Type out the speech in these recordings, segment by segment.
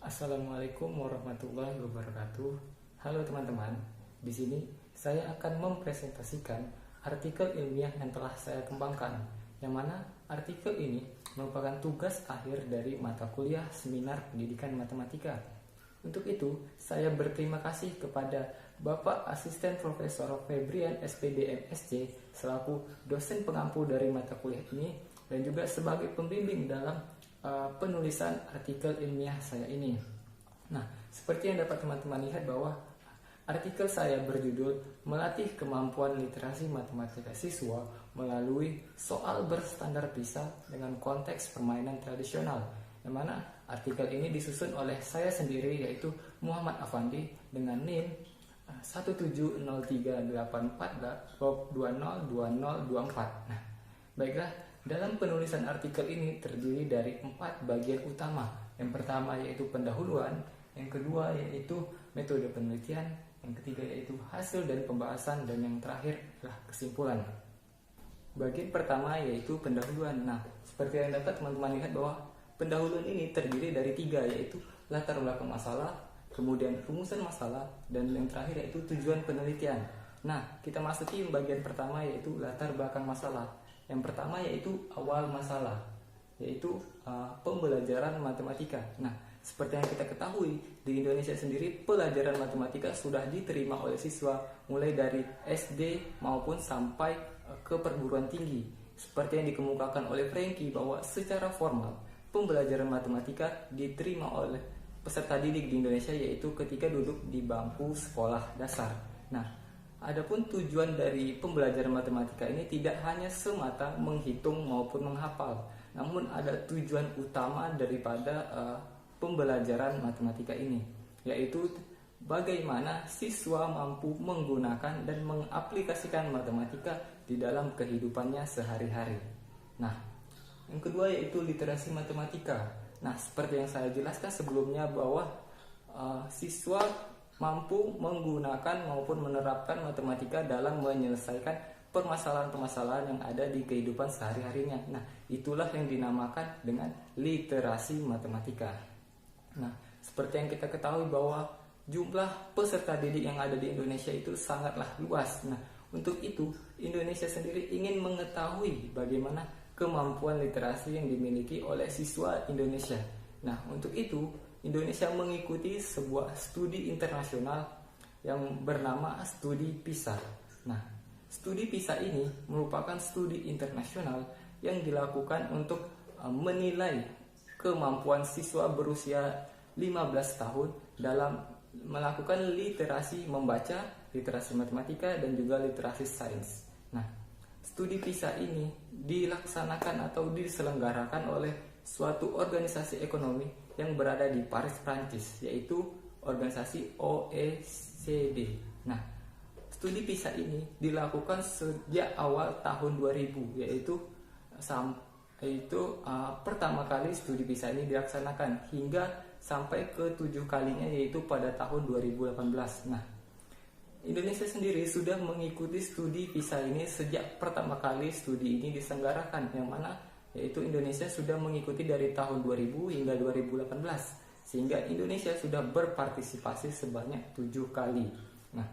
Assalamualaikum warahmatullahi wabarakatuh. Halo teman-teman, di sini saya akan mempresentasikan artikel ilmiah yang telah saya kembangkan, yang mana artikel ini merupakan tugas akhir dari mata kuliah Seminar Pendidikan Matematika. Untuk itu, saya berterima kasih kepada Bapak Asisten Profesor Febrian SPD MSc selaku dosen pengampu dari mata kuliah ini dan juga sebagai pembimbing dalam penulisan artikel ilmiah saya ini. Nah, seperti yang dapat teman-teman lihat bahwa artikel saya berjudul Melatih Kemampuan Literasi Matematika Siswa melalui soal berstandar PISA dengan konteks permainan tradisional, yang mana artikel ini disusun oleh saya sendiri yaitu Muhammad Afandi dengan NIM 1703842002024. Nah, baiklah, dalam penulisan artikel ini terdiri dari 4 bagian utama. Yang pertama yaitu pendahuluan, yang kedua yaitu metode penelitian, yang ketiga yaitu hasil dari pembahasan, dan yang terakhir adalah kesimpulan. Bagian pertama yaitu pendahuluan. Nah, seperti yang dapat teman-teman lihat bahwa pendahuluan ini terdiri dari 3, yaitu latar belakang masalah, kemudian rumusan masalah, dan yang terakhir yaitu tujuan penelitian. Nah, kita masuki bagian pertama yaitu latar belakang masalah. Yang pertama yaitu awal masalah, yaitu pembelajaran matematika. Nah, seperti yang kita ketahui, di Indonesia sendiri pelajaran matematika sudah diterima oleh siswa mulai dari SD maupun sampai ke perguruan tinggi. Seperti yang dikemukakan oleh Franky bahwa secara formal pembelajaran matematika diterima oleh peserta didik di Indonesia yaitu ketika duduk di bangku sekolah dasar. Nah, adapun tujuan dari pembelajaran matematika ini tidak hanya semata menghitung maupun menghafal, namun ada tujuan utama daripada pembelajaran matematika ini, yaitu bagaimana siswa mampu menggunakan dan mengaplikasikan matematika di dalam kehidupannya sehari-hari. Nah, yang kedua yaitu literasi matematika. Nah, seperti yang saya jelaskan sebelumnya bahwa siswa mampu menggunakan maupun menerapkan matematika dalam menyelesaikan permasalahan-permasalahan yang ada di kehidupan sehari-harinya. Nah, itulah yang dinamakan dengan literasi matematika. Nah, seperti yang kita ketahui bahwa jumlah peserta didik yang ada di Indonesia itu sangatlah luas. Nah, untuk itu Indonesia sendiri ingin mengetahui bagaimana kemampuan literasi yang dimiliki oleh siswa Indonesia. Nah, untuk itu Indonesia mengikuti sebuah studi internasional yang bernama studi PISA. Nah, studi PISA ini merupakan studi internasional yang dilakukan untuk menilai kemampuan siswa berusia 15 tahun dalam melakukan literasi membaca, literasi matematika, dan juga literasi sains. Nah, studi PISA ini dilaksanakan atau diselenggarakan oleh suatu organisasi ekonomi yang berada di Paris, Prancis, yaitu organisasi OECD. Nah, studi PISA ini dilakukan sejak awal tahun 2000, yaitu pertama kali studi PISA ini dilaksanakan hingga sampai ke 7 kalinya, yaitu pada tahun 2018. Nah, Indonesia sendiri sudah mengikuti studi PISA ini sejak pertama kali studi ini diselenggarakan, yang mana yaitu Indonesia sudah mengikuti dari tahun 2000 hingga 2018, sehingga Indonesia sudah berpartisipasi sebanyak 7 kali. Nah,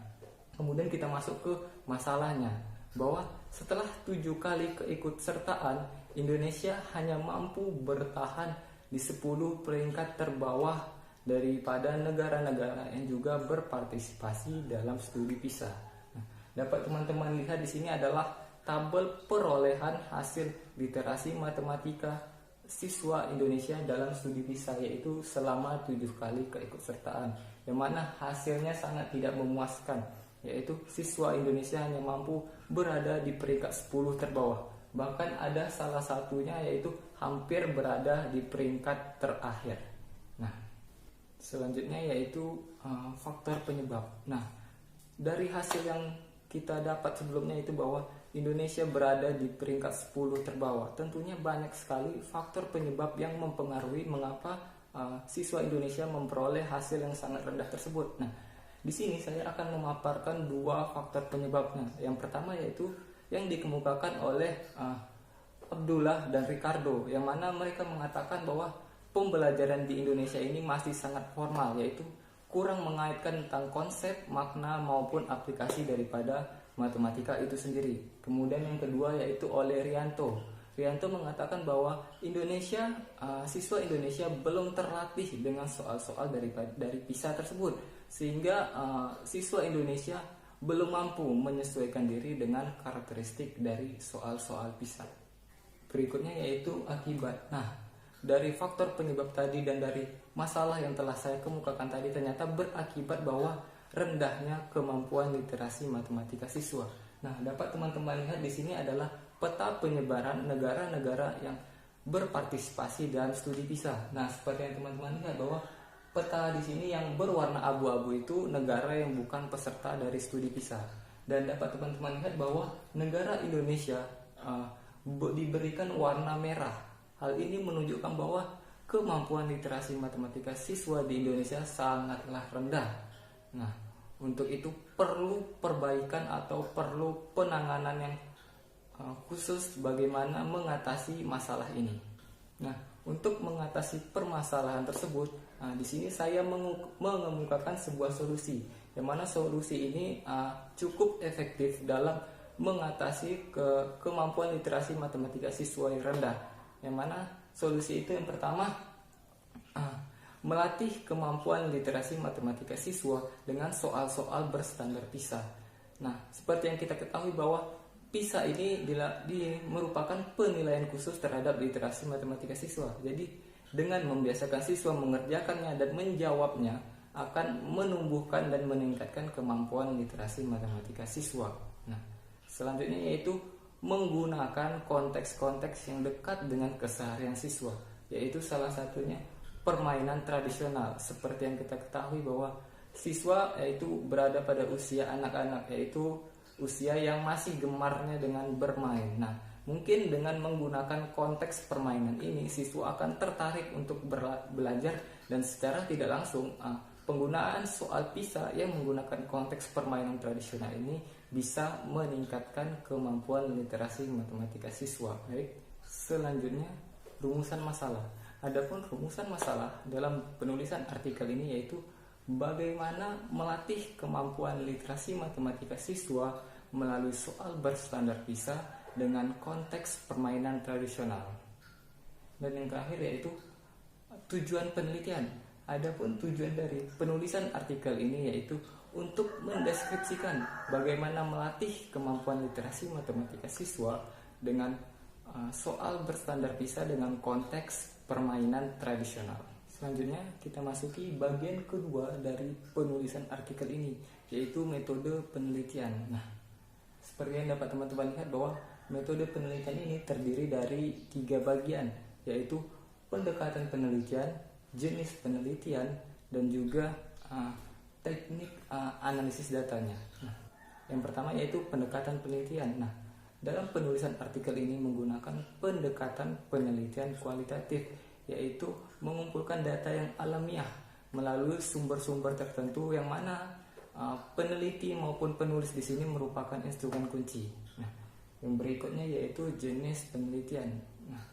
kemudian kita masuk ke masalahnya, bahwa setelah 7 kali keikutsertaan, Indonesia hanya mampu bertahan di 10 peringkat terbawah daripada negara-negara yang juga berpartisipasi dalam studi PISA. Nah, dapat teman-teman lihat di sini adalah tabel perolehan hasil literasi matematika siswa Indonesia dalam studi PISA, yaitu selama 7 kali keikutsertaan, yang mana hasilnya sangat tidak memuaskan, yaitu siswa Indonesia hanya mampu berada di peringkat 10 terbawah. Bahkan ada salah satunya yaitu hampir berada di peringkat terakhir. Nah, selanjutnya yaitu faktor penyebab. Nah, dari hasil yang kita dapat sebelumnya itu bahwa Indonesia berada di peringkat 10 terbawah. Tentunya banyak sekali faktor penyebab yang mempengaruhi mengapa siswa Indonesia memperoleh hasil yang sangat rendah tersebut. Nah, di sini saya akan memaparkan 2 faktor penyebabnya. Yang pertama yaitu yang dikemukakan oleh Abdullah dan Ricardo, yang mana mereka mengatakan bahwa pembelajaran di Indonesia ini masih sangat formal, yaitu kurang mengaitkan tentang konsep, makna maupun aplikasi daripada matematika itu sendiri. Kemudian yang kedua yaitu oleh Rianto. Rianto mengatakan bahwa siswa Indonesia belum terlatih dengan soal-soal dari PISA tersebut, sehingga siswa Indonesia belum mampu menyesuaikan diri dengan karakteristik dari soal-soal PISA. Berikutnya yaitu akibat. Nah, dari faktor penyebab tadi dan dari masalah yang telah saya kemukakan tadi ternyata berakibat bahwa rendahnya kemampuan literasi matematika siswa. Nah, dapat teman-teman lihat di sini adalah peta penyebaran negara-negara yang berpartisipasi dalam studi PISA. Nah, seperti yang teman-teman lihat bahwa peta di sini yang berwarna abu-abu itu negara yang bukan peserta dari studi PISA. Dan dapat teman-teman lihat bahwa negara Indonesia diberikan warna merah. Hal ini menunjukkan bahwa kemampuan literasi matematika siswa di Indonesia sangatlah rendah. Nah, untuk itu perlu perbaikan atau perlu penanganan yang khusus bagaimana mengatasi masalah ini. Nah, untuk mengatasi permasalahan tersebut, di sini saya mengemukakan sebuah solusi, yang mana solusi ini cukup efektif dalam mengatasi kemampuan literasi matematika siswa yang rendah. Yang mana solusi itu yang pertama, melatih kemampuan literasi matematika siswa dengan soal-soal berstandar PISA. Nah, seperti yang kita ketahui bahwa PISA ini merupakan penilaian khusus terhadap literasi matematika siswa. Jadi dengan membiasakan siswa mengerjakannya dan menjawabnya akan menumbuhkan dan meningkatkan kemampuan literasi matematika siswa. Nah, selanjutnya yaitu menggunakan konteks-konteks yang dekat dengan keseharian siswa, yaitu salah satunya permainan tradisional. Seperti yang kita ketahui bahwa siswa yaitu berada pada usia anak-anak, yaitu usia yang masih gemarnya dengan bermain. Nah, mungkin dengan menggunakan konteks permainan ini, siswa akan tertarik untuk belajar dan secara tidak langsung penggunaan soal PISA yang menggunakan konteks permainan tradisional ini bisa meningkatkan kemampuan literasi matematika siswa. Baik, selanjutnya rumusan masalah. Adapun rumusan masalah dalam penulisan artikel ini yaitu bagaimana melatih kemampuan literasi matematika siswa melalui soal berstandar PISA dengan konteks permainan tradisional. Dan yang terakhir yaitu tujuan penelitian. Adapun tujuan dari penulisan artikel ini yaitu untuk mendeskripsikan bagaimana melatih kemampuan literasi matematika siswa dengan soal berstandar PISA dengan konteks permainan tradisional. Selanjutnya kita masuki bagian kedua dari penulisan artikel ini, yaitu metode penelitian. Nah, seperti yang dapat teman-teman lihat bahwa metode penelitian ini terdiri dari 3 bagian, yaitu pendekatan penelitian, jenis penelitian, dan juga teknik analisis datanya. Nah, yang pertama yaitu pendekatan penelitian. Nah, dalam penulisan artikel ini menggunakan pendekatan penelitian kualitatif, yaitu mengumpulkan data yang alamiah melalui sumber-sumber tertentu yang mana peneliti maupun penulis di sini merupakan instrumen kunci. Nah, yang berikutnya yaitu jenis penelitian. Nah,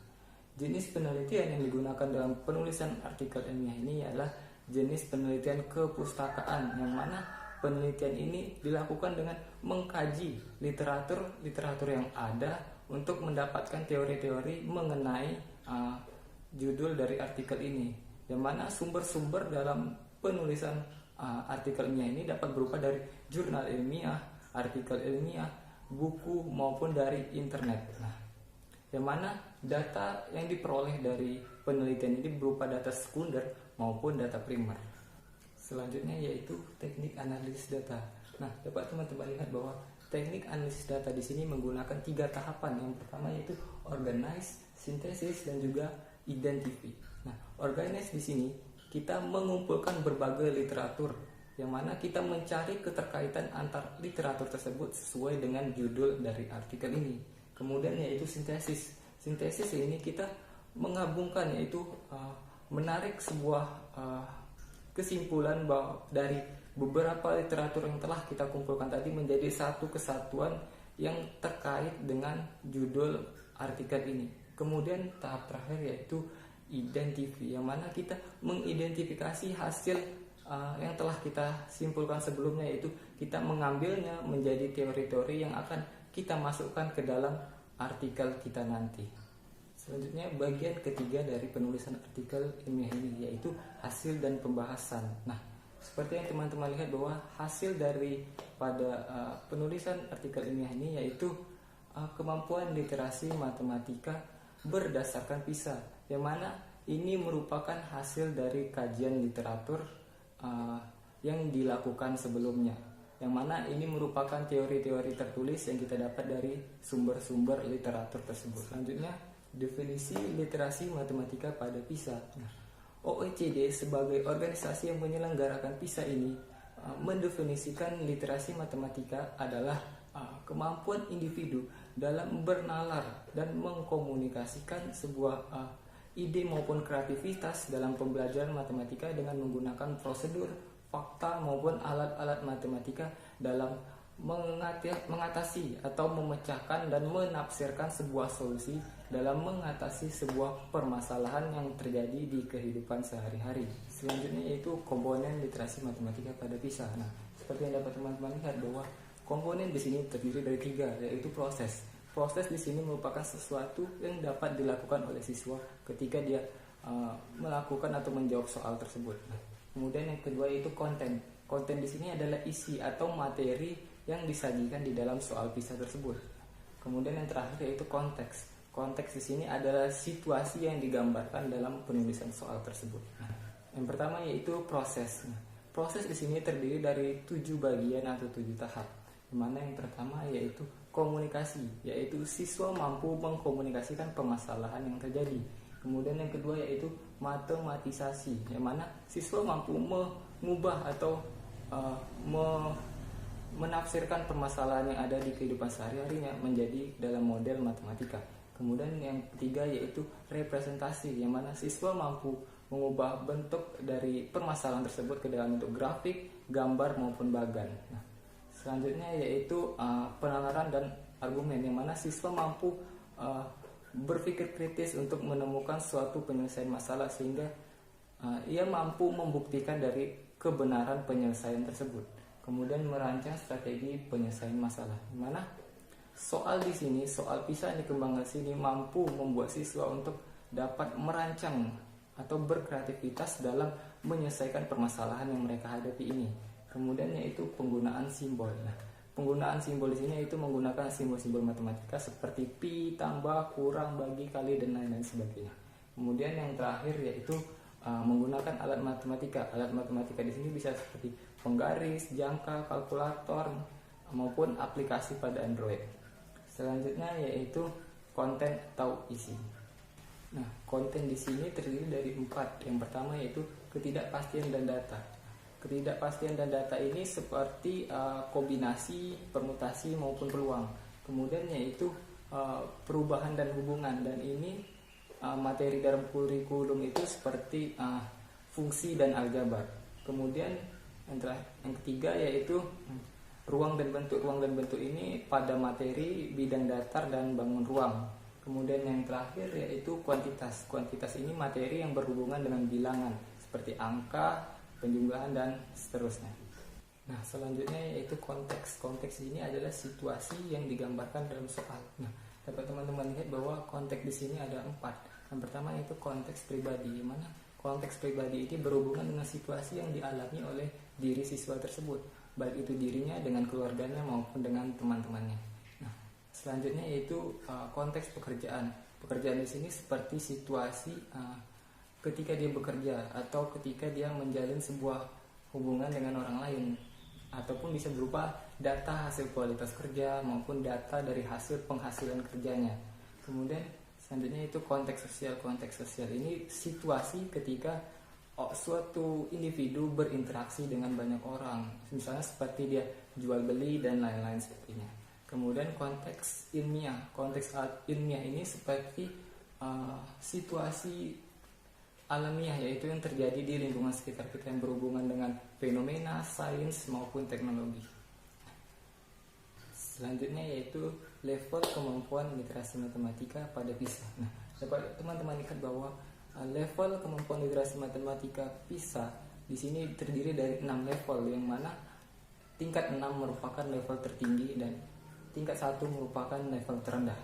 jenis penelitian yang digunakan dalam penulisan artikel ilmiah ini adalah jenis penelitian kepustakaan, yang mana penelitian ini dilakukan dengan mengkaji literatur yang ada untuk mendapatkan teori-teori mengenai judul dari artikel ini, yang mana sumber-sumber dalam penulisan artikel ilmiah ini dapat berupa dari jurnal ilmiah, artikel ilmiah, buku maupun dari internet. Nah, yang mana data yang diperoleh dari penelitian ini berupa data sekunder maupun data primer. Selanjutnya yaitu teknik analisis data. Nah, dapat teman-teman lihat bahwa teknik analisis data di sini menggunakan 3 tahapan. Yang pertama yaitu organize, sintesis, dan juga identify. Nah, organize di sini kita mengumpulkan berbagai literatur, yang mana kita mencari keterkaitan antar literatur tersebut sesuai dengan judul dari artikel ini. Kemudian yaitu sintesis. Sintesis ini kita menggabungkan, yaitu menarik sebuah kesimpulan bahwa dari beberapa literatur yang telah kita kumpulkan tadi menjadi satu kesatuan yang terkait dengan judul artikel ini. Kemudian tahap terakhir yaitu identifi, yang mana kita mengidentifikasi hasil yang telah kita simpulkan sebelumnya, yaitu kita mengambilnya menjadi teori-teori yang akan kita masukkan ke dalam artikel kita nanti. Selanjutnya bagian ketiga dari penulisan artikel ilmiah ini, yaitu hasil dan pembahasan. Nah, seperti yang teman-teman lihat bahwa hasil dari pada penulisan artikel ilmiah ini yaitu kemampuan literasi matematika berdasarkan PISA, yang mana ini merupakan hasil dari kajian literatur yang dilakukan sebelumnya, yang mana ini merupakan teori-teori tertulis yang kita dapat dari sumber-sumber literatur tersebut. Selanjutnya, definisi literasi matematika pada PISA. Nah, OECD sebagai organisasi yang menyelenggarakan PISA ini mendefinisikan literasi matematika adalah kemampuan individu dalam bernalar dan mengkomunikasikan sebuah ide maupun kreativitas dalam pembelajaran matematika dengan menggunakan prosedur, fakta maupun alat-alat matematika dalam mengatasi atau memecahkan dan menafsirkan sebuah solusi dalam mengatasi sebuah permasalahan yang terjadi di kehidupan sehari-hari. Selanjutnya yaitu komponen literasi matematika pada PISA. Nah, seperti yang dapat teman-teman lihat bahwa komponen di sini terdiri dari 3, yaitu proses. Proses di sini merupakan sesuatu yang dapat dilakukan oleh siswa ketika dia melakukan atau menjawab soal tersebut. Nah, kemudian yang kedua yaitu konten. Konten di sini adalah isi atau materi yang disajikan di dalam soal PISA tersebut. Kemudian yang terakhir yaitu konteks. Konteks di sini adalah situasi yang digambarkan dalam penulisan soal tersebut. Nah, yang pertama yaitu proses. Nah, proses di sini terdiri dari 7 bagian atau 7 tahap. Di mana yang pertama yaitu komunikasi, yaitu siswa mampu mengkomunikasikan permasalahan yang terjadi. Kemudian yang kedua yaitu matematisasi, yang mana siswa mampu mengubah atau menafsirkan permasalahan yang ada di kehidupan sehari-harinya menjadi dalam model matematika. Kemudian yang ketiga yaitu representasi, yang mana siswa mampu mengubah bentuk dari permasalahan tersebut ke dalam bentuk grafik, gambar maupun bagan. Nah, selanjutnya yaitu penalaran dan argumen, yang mana siswa mampu berpikir kritis untuk menemukan suatu penyelesaian masalah sehingga ia mampu membuktikan dari kebenaran penyelesaian tersebut. Kemudian merancang strategi penyelesaian masalah, di mana soal di sini, soal PISA yang dikembangkan sini mampu membuat siswa untuk dapat merancang atau berkreativitas dalam menyelesaikan permasalahan yang mereka hadapi ini. Kemudian yaitu penggunaan simbol. Nah, penggunaan simbol di sini yaitu menggunakan simbol-simbol matematika seperti pi, tambah, kurang, bagi, kali, dan lain-lain sebagainya. Kemudian yang terakhir yaitu menggunakan alat matematika. Alat matematika di sini bisa seperti penggaris, jangka, kalkulator, maupun aplikasi pada Android. Selanjutnya yaitu konten atau isi. Nah, konten di sini terdiri dari 4. Yang pertama yaitu ketidakpastian dan data. Ketidakpastian dan data ini seperti kombinasi, permutasi maupun peluang. Kemudian yaitu perubahan dan hubungan, dan ini materi dalam kurikulum itu seperti fungsi dan aljabar. Kemudian yang ketiga yaitu ruang dan bentuk. Ruang dan bentuk ini pada materi bidang datar dan bangun ruang. Kemudian yang terakhir yaitu kuantitas. Kuantitas ini materi yang berhubungan dengan bilangan seperti angka, penjumlahan, dan seterusnya. Nah, selanjutnya yaitu konteks. Konteks ini adalah situasi yang digambarkan dalam soal. Nah, dapat teman-teman lihat bahwa konteks di sini ada 4. Yang pertama yaitu konteks pribadi, di mana konteks pribadi ini berhubungan dengan situasi yang dialami oleh diri siswa tersebut, baik itu dirinya dengan keluarganya maupun dengan teman-temannya. Nah, selanjutnya yaitu konteks pekerjaan. Pekerjaan di sini seperti situasi ketika dia bekerja atau ketika dia menjalin sebuah hubungan dengan orang lain, ataupun bisa berupa data hasil kualitas kerja maupun data dari hasil penghasilan kerjanya. Kemudian selanjutnya itu konteks sosial. Konteks sosial ini situasi ketika suatu individu berinteraksi dengan banyak orang, misalnya seperti dia jual beli dan lain-lain sebagainya. Kemudian konteks ilmiah. Konteks ilmiah ini seperti situasi alamiah, yaitu yang terjadi di lingkungan sekitar kita yang berhubungan dengan fenomena, sains maupun teknologi. Selanjutnya yaitu level kemampuan literasi matematika pada PISA. Nah, dapat teman-teman lihat bahwa level kemampuan literasi matematika PISA di sini terdiri dari 6 level, yang mana tingkat 6 merupakan level tertinggi dan tingkat 1 merupakan level terendah.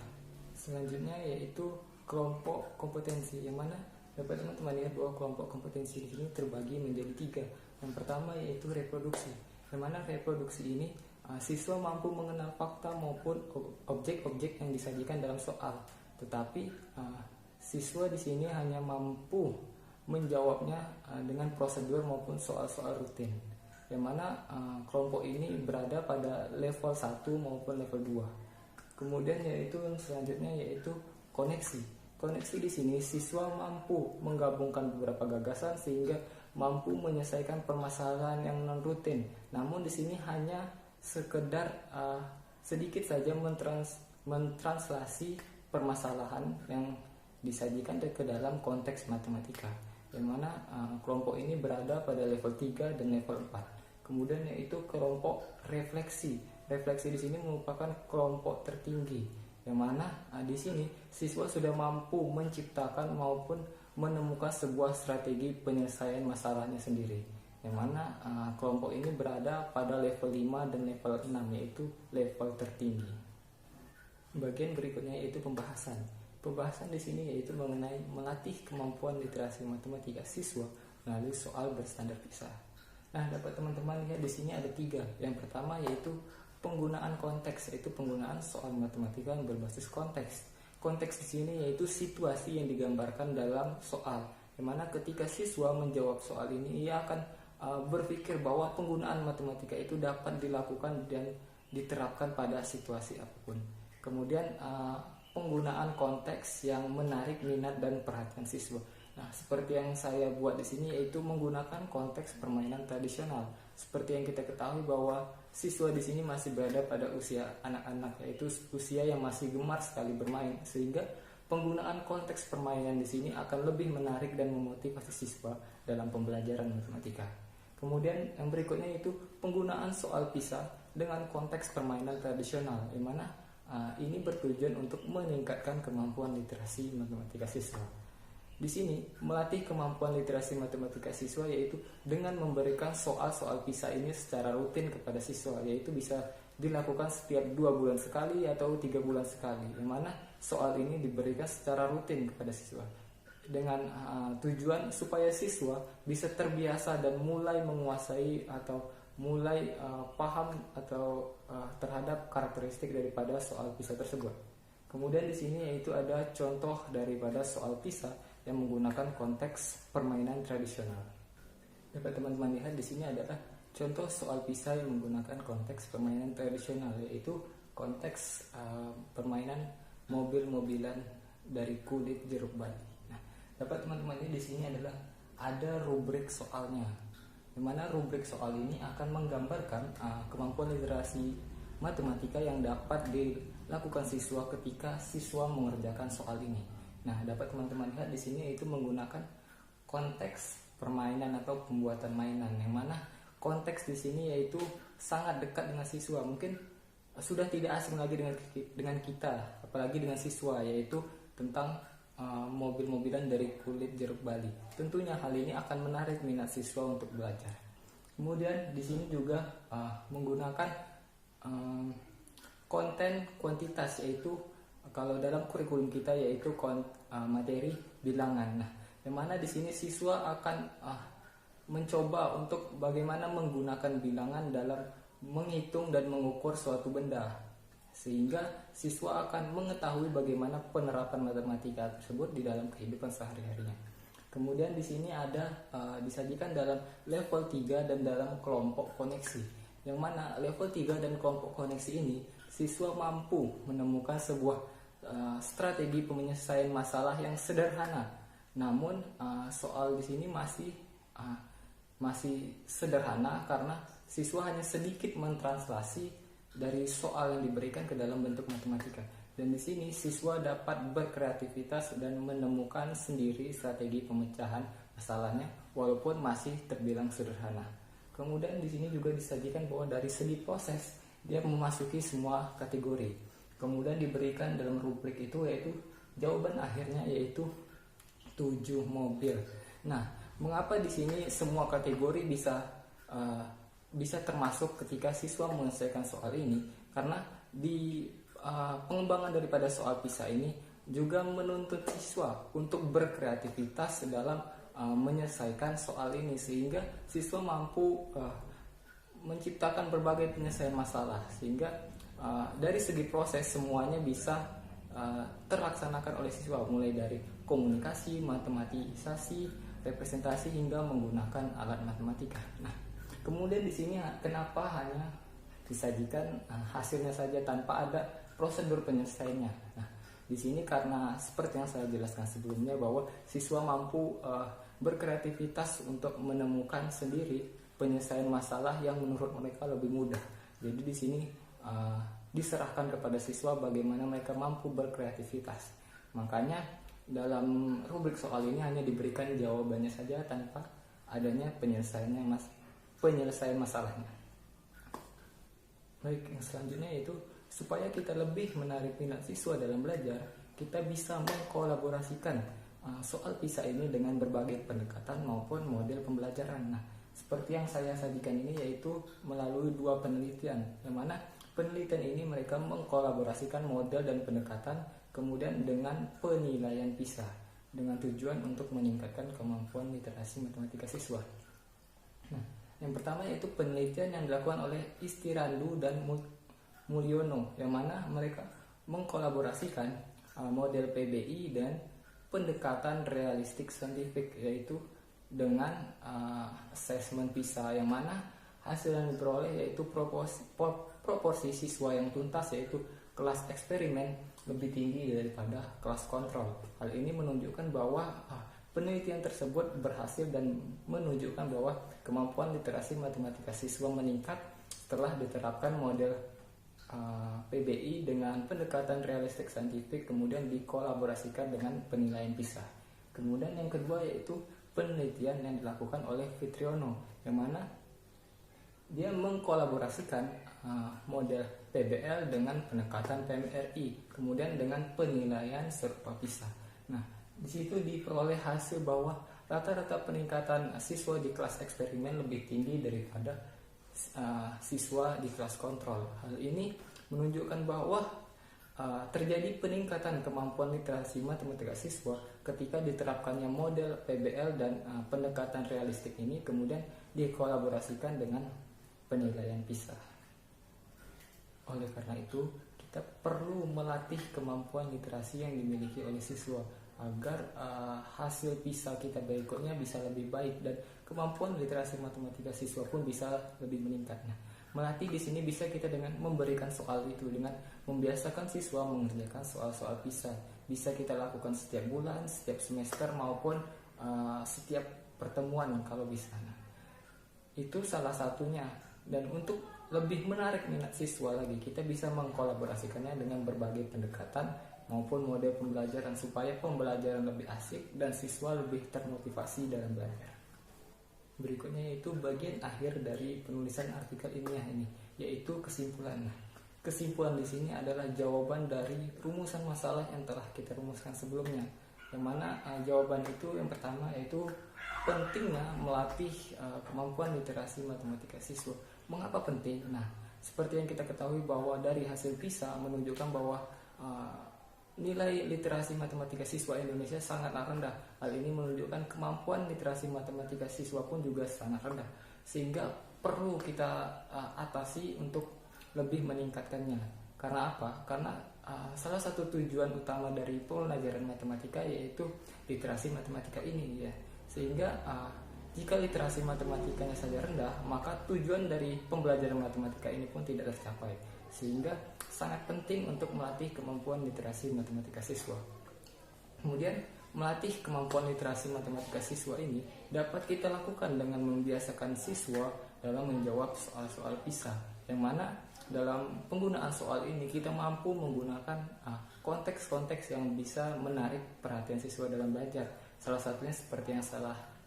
Selanjutnya yaitu kelompok kompetensi, yang mana dapat teman-teman lihat bahwa kelompok kompetensi di sini terbagi menjadi 3. Yang pertama yaitu reproduksi, yang mana reproduksi ini siswa mampu mengenal fakta maupun objek-objek yang disajikan dalam soal, tetapi siswa di sini hanya mampu menjawabnya dengan prosedur maupun soal-soal rutin, yang mana kelompok ini berada pada level 1 maupun level 2. Kemudian yaitu selanjutnya yaitu koneksi. Koneksi di sini siswa mampu menggabungkan beberapa gagasan sehingga mampu menyelesaikan permasalahan yang non rutin. Namun di sini hanya sekedar sedikit saja mentranslasi permasalahan yang disajikan ke dalam konteks matematika, yang mana kelompok ini berada pada level 3 dan level 4. Kemudian yaitu kelompok refleksi. Refleksi di sini merupakan kelompok tertinggi, yang mana di sini siswa sudah mampu menciptakan maupun menemukan sebuah strategi penyelesaian masalahnya sendiri, yang mana kelompok ini berada pada level 5 dan level 6, yaitu level tertinggi. Bagian berikutnya yaitu pembahasan. Pembahasan di sini yaitu mengenai melatih kemampuan literasi matematika siswa melalui soal berstandar PISA. Nah, dapat teman-teman lihat di sini ada 3. Yang pertama yaitu penggunaan konteks, yaitu penggunaan soal matematika yang berbasis konteks. Konteks di sini yaitu situasi yang digambarkan dalam soal, di mana ketika siswa menjawab soal ini, ia akan berpikir bahwa penggunaan matematika itu dapat dilakukan dan diterapkan pada situasi apapun. Kemudian penggunaan konteks yang menarik minat dan perhatian siswa. Nah, seperti yang saya buat di sini yaitu menggunakan konteks permainan tradisional. Seperti yang kita ketahui bahwa siswa di sini masih berada pada usia anak-anak, yaitu usia yang masih gemar sekali bermain, sehingga penggunaan konteks permainan di sini akan lebih menarik dan memotivasi siswa dalam pembelajaran matematika. Kemudian yang berikutnya itu penggunaan soal PISA dengan konteks permainan tradisional, di mana ini bertujuan untuk meningkatkan kemampuan literasi matematika siswa. Di sini melatih kemampuan literasi matematika siswa yaitu dengan memberikan soal-soal PISA ini secara rutin kepada siswa, yaitu bisa dilakukan setiap 2 bulan sekali atau 3 bulan sekali, yang mana soal ini diberikan secara rutin kepada siswa dengan tujuan supaya siswa bisa terbiasa dan mulai menguasai atau mulai paham atau terhadap karakteristik daripada soal PISA tersebut. Kemudian di sini yaitu ada contoh daripada soal PISA yang menggunakan konteks permainan tradisional. Dapat teman-teman lihat di sini adalah contoh soal PISA yang menggunakan konteks permainan tradisional, yaitu konteks permainan mobil-mobilan dari kulit jeruk bali. Nah, dapat teman-teman lihat di sini adalah ada rubrik soalnya, di mana rubrik soal ini akan menggambarkan kemampuan literasi matematika yang dapat dilakukan siswa ketika siswa mengerjakan soal ini. Nah, dapat teman-teman lihat di sini yaitu menggunakan konteks permainan atau pembuatan mainan, yang mana konteks di sini yaitu sangat dekat dengan siswa. Mungkin sudah tidak asing lagi dengan kita, apalagi dengan siswa, yaitu tentang mobil-mobilan dari kulit jeruk bali. Tentunya hal ini akan menarik minat siswa untuk belajar. Kemudian di sini juga menggunakan konten kuantitas, yaitu kalau dalam kurikulum kita yaitu materi bilangan. Nah, yang mana di sini siswa akan mencoba untuk bagaimana menggunakan bilangan dalam menghitung dan mengukur suatu benda, sehingga siswa akan mengetahui bagaimana penerapan matematika tersebut di dalam kehidupan sehari-harinya. Kemudian di sini ada disajikan dalam level 3 dan dalam kelompok koneksi, yang mana level 3 dan kelompok koneksi ini siswa mampu menemukan sebuah strategi penyelesaian masalah yang sederhana. Namun soal di sini masih sederhana karena siswa hanya sedikit mentranslasi dari soal yang diberikan ke dalam bentuk matematika. Dan di sini siswa dapat berkreativitas dan menemukan sendiri strategi pemecahan masalahnya walaupun masih terbilang sederhana. Kemudian di sini juga disajikan bahwa dari segi proses dia memasuki semua kategori. Kemudian diberikan dalam rubrik itu yaitu jawaban akhirnya, yaitu 7 mobil. Nah, mengapa di sini semua kategori bisa termasuk ketika siswa menyelesaikan soal ini? Karena di pengembangan daripada soal PISA ini juga menuntut siswa untuk berkreativitas dalam menyelesaikan soal ini, sehingga siswa mampu menciptakan berbagai penyelesaian masalah, sehingga dari segi proses semuanya bisa terlaksanakan oleh siswa, mulai dari komunikasi, matematisasi, representasi hingga menggunakan alat matematika. Nah, kemudian di sini kenapa hanya disajikan hasilnya saja tanpa ada prosedur penyelesaiannya? Nah, di sini karena seperti yang saya jelaskan sebelumnya bahwa siswa mampu berkreativitas untuk menemukan sendiri penyelesaian masalah yang menurut mereka lebih mudah. Jadi di sini diserahkan kepada siswa bagaimana mereka mampu berkreativitas. Makanya dalam rubrik soal ini hanya diberikan jawabannya saja tanpa adanya penyelesaian masalahnya. Baik, yang selanjutnya yaitu supaya kita lebih menarik minat siswa dalam belajar, kita bisa mengkolaborasikan soal PISA ini dengan berbagai pendekatan maupun model pembelajaran. Nah, seperti yang saya sajikan ini yaitu melalui 2 penelitian, yang mana penelitian ini mereka mengkolaborasikan model dan pendekatan kemudian dengan penilaian PISA dengan tujuan untuk meningkatkan kemampuan literasi matematika siswa. Nah, yang pertama yaitu penelitian yang dilakukan oleh Istirandu dan Mulyono, yang mana mereka mengkolaborasikan model PBI dan pendekatan realistik saintifik, yaitu dengan asesmen PISA, yang mana hasil yang diperoleh yaitu proporsi siswa yang tuntas yaitu kelas eksperimen lebih tinggi daripada kelas kontrol. Hal ini menunjukkan bahwa penelitian tersebut berhasil dan menunjukkan bahwa kemampuan literasi matematika siswa meningkat setelah diterapkan model PBI dengan pendekatan realistik saintifik kemudian dikolaborasikan dengan penilaian PISA. Kemudian yang kedua yaitu penelitian yang dilakukan oleh Fitriono, yang mana dia mengkolaborasikan model PBL dengan pendekatan PMRI, kemudian dengan penilaian serupa PISA. Nah, di situ diperoleh hasil bahwa rata-rata peningkatan siswa di kelas eksperimen lebih tinggi daripada siswa di kelas kontrol. Hal ini menunjukkan bahwa terjadi peningkatan kemampuan literasi matematika siswa ketika diterapkannya model PBL dan pendekatan realistik ini kemudian dikolaborasikan dengan penilaian PISA. Oleh karena itu, kita perlu melatih kemampuan literasi yang dimiliki oleh siswa agar hasil PISA kita berikutnya bisa lebih baik dan kemampuan literasi matematika siswa pun bisa lebih meningkat. Nah, melatih di sini bisa kita dengan memberikan soal itu, dengan membiasakan siswa mengerjakan soal-soal PISA. Bisa kita lakukan setiap bulan, setiap semester maupun setiap pertemuan kalau bisa. Nah, itu salah satunya. Dan untuk lebih menarik minat siswa lagi, kita bisa mengkolaborasikannya dengan berbagai pendekatan maupun model pembelajaran supaya pembelajaran lebih asik dan siswa lebih termotivasi dalam belajar. Berikutnya yaitu bagian akhir dari penulisan artikel ilmiah ini, yaitu kesimpulan. Kesimpulan di sini adalah jawaban dari rumusan masalah yang telah kita rumuskan sebelumnya. Yang mana jawaban itu yang pertama yaitu pentingnya melatih kemampuan literasi matematika siswa. Mengapa penting? Nah, seperti yang kita ketahui bahwa dari hasil PISA menunjukkan bahwa nilai literasi matematika siswa Indonesia sangatlah rendah. Hal ini menunjukkan kemampuan literasi matematika siswa pun juga sangat rendah, sehingga perlu kita atasi untuk lebih meningkatkannya. Karena apa? Karena salah satu tujuan utama dari pembelajaran matematika yaitu literasi matematika ini, ya. Sehingga jika literasi matematikanya saja rendah, maka tujuan dari pembelajaran matematika ini pun tidak tercapai. Sehingga sangat penting untuk melatih kemampuan literasi matematika siswa. Kemudian, melatih kemampuan literasi matematika siswa ini dapat kita lakukan dengan membiasakan siswa dalam menjawab soal-soal PISA, yang mana dalam penggunaan soal ini kita mampu menggunakan konteks-konteks yang bisa menarik perhatian siswa dalam belajar. Salah satunya seperti yang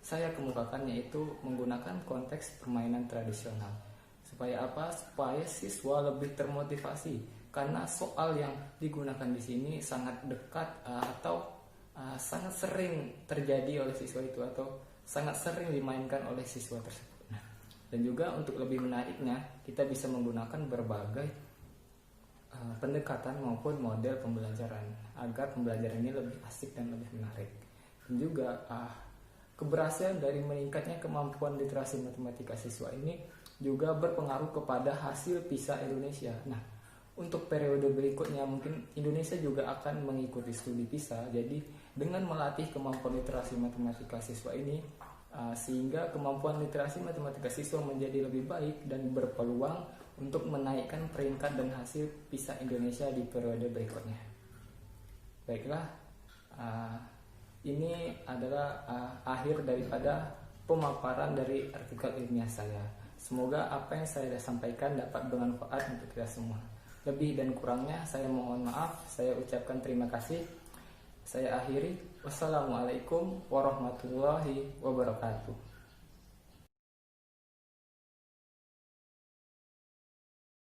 saya kemukakan, yaitu menggunakan konteks permainan tradisional. Supaya apa? Supaya siswa lebih termotivasi, karena soal yang digunakan di sini sangat dekat atau sangat sering terjadi oleh siswa itu atau sangat sering dimainkan oleh siswa tersebut. Nah, dan juga untuk lebih menariknya, kita bisa menggunakan berbagai pendekatan maupun model pembelajaran agar pembelajaran ini lebih asik dan lebih menarik. Dan juga keberhasilan dari meningkatnya kemampuan literasi matematika siswa ini juga berpengaruh kepada hasil PISA Indonesia. Nah, untuk periode berikutnya mungkin Indonesia juga akan mengikuti studi PISA. Jadi dengan melatih kemampuan literasi matematika siswa ini, sehingga kemampuan literasi matematika siswa menjadi lebih baik dan berpeluang untuk menaikkan peringkat dan hasil PISA Indonesia di periode berikutnya. Baiklah, ini adalah akhir daripada pemaparan dari artikel ilmiah saya. Semoga apa yang saya sampaikan dapat bermanfaat untuk kita semua. Lebih dan kurangnya saya mohon maaf, saya ucapkan terima kasih. Saya akhiri. Wassalamualaikum warahmatullahi wabarakatuh.